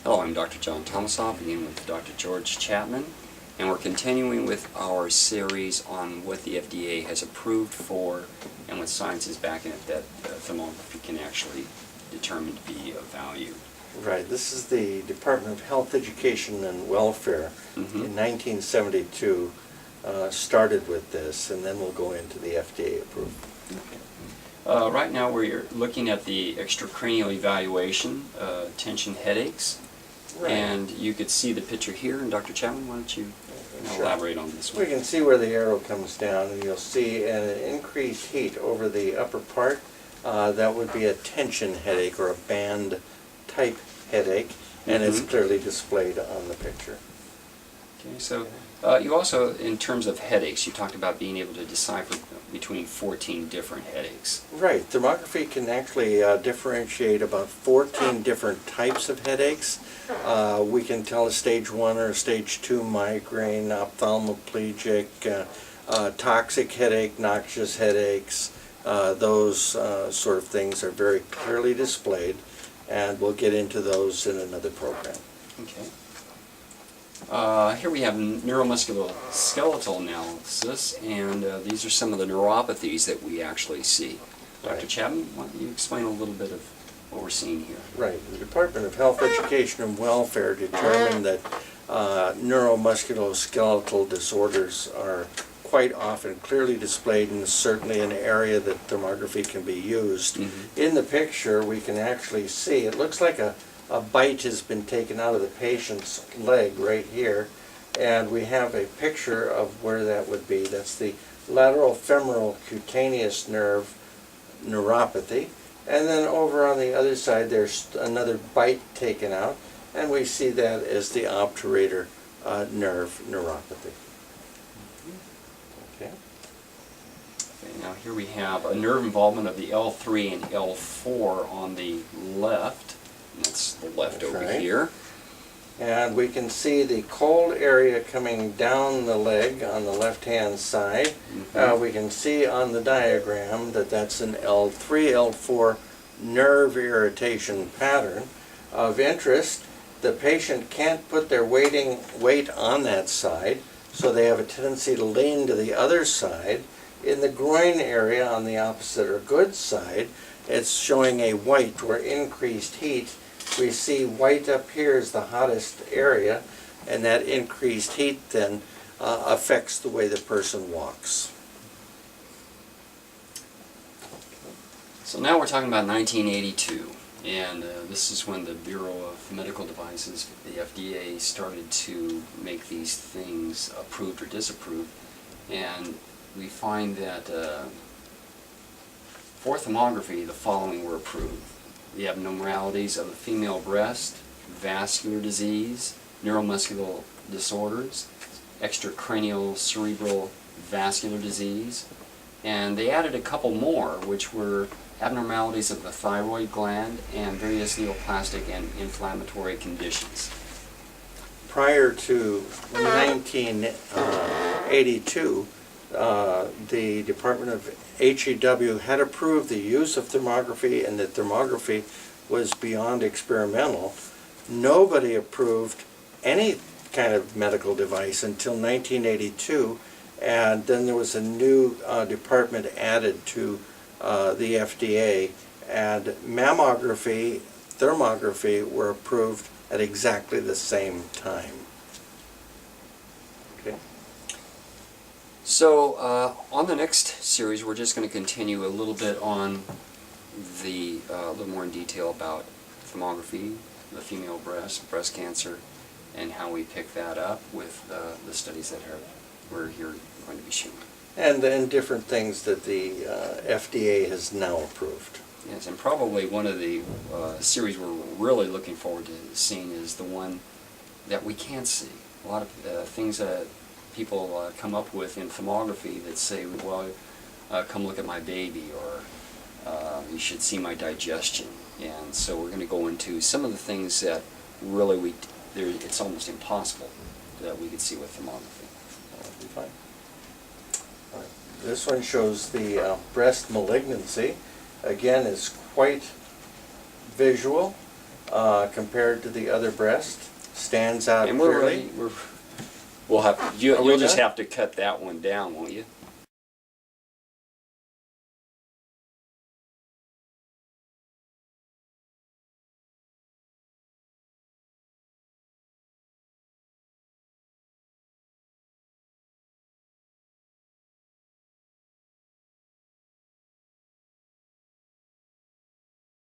Hello, I'm Dr. John Tomasoff, again with Dr. George Chapman, and we're continuing with our series on what the FDA has approved for and what science is backing it that thermography can actually determine to be of value. Right. This is the Department of Health, Education, and Welfare in 1972 started with this, and then we'll go into the FDA approval. Okay. Right now we're looking at the extracranial evaluation, tension headaches. Right. And you could see the picture here, and Dr. Chapman, why don't you elaborate on this one? We can see where the arrow comes down, and you'll see an increased heat over the upper part. That would be a tension headache or a band type headache, and it's clearly displayed on the picture. Okay, so you also, in terms of headaches, you talked about being able to decipher between 14 different headaches. Right. Thermography can actually differentiate about 14 different types of headaches. We can tell a stage 1 or a stage 2 migraine, ophthalmoplegic, toxic headache, noxious headaches. Those sort of things are very clearly displayed, and we'll get into those in another program. Okay. Here we have neuromuscular skeletal analysis, and these are some of the neuropathies that we actually see. Dr. Right. Chapman, why don't you explain a little bit of what we're seeing here? Right. The Department of Health, Education, and Welfare determined that neuromusculoskeletal disorders are quite often clearly displayed, and certainly an area that thermography can be used. In the picture, we can actually see, it looks like a bite has been taken out of the patient's leg right here, and we have a picture of where that would be. That's the lateral femoral cutaneous nerve neuropathy. And then over on the other side, there's another bite taken out, and we see that as the obturator nerve neuropathy. Okay. Okay, now here we have a nerve involvement of the L3 and L4 on the left. And that's the left That's over right. here. And we can see the cold area coming down the leg on the left-hand side. We can see on the diagram that that's an L3, L4 nerve irritation pattern. Of interest, the patient can't put their weight on that side, so they have a tendency to lean to the other side. In the groin area on the opposite or good side, it's showing a white or increased heat. We see white up here is the hottest area, and that increased heat then affects the way the person walks. So now we're talking about 1982, and this is when the Bureau of Medical Devices, the FDA, started to make these things approved or disapproved, and we find that for thermography, the following were approved: the abnormalities of the female breast, vascular disease, neuromuscular disorders, extracranial cerebral vascular disease, and they added a couple more, which were abnormalities of the thyroid gland and various neoplastic and inflammatory conditions. Prior to 1982, the Department of HEW had approved the use of thermography, and that thermography was beyond experimental. Nobody approved any kind of medical device until 1982, and then there was a new department added to the FDA, and mammography, thermography were approved at exactly the same time. Okay. So on the next series, we're just going to continue a little bit on a little more in detail about thermography, the female breast cancer, and how we pick that up with the studies that we're here going to be showing. And then different things that the FDA has now approved. Yes, and probably one of the series we're really looking forward to seeing is the one that we can't see. A lot of things that people come up with in thermography that say, well, come look at my baby, or you should see my digestion. And so we're going to go into some of the things that really it's almost impossible that we could see with thermography. That'll be fine. All right. This one shows the breast malignancy. Again, it's quite visual. compared to the other breast. Stands out And we're clearly. ready, we'll have, Are we you'll just done? have to cut that one down, won't you?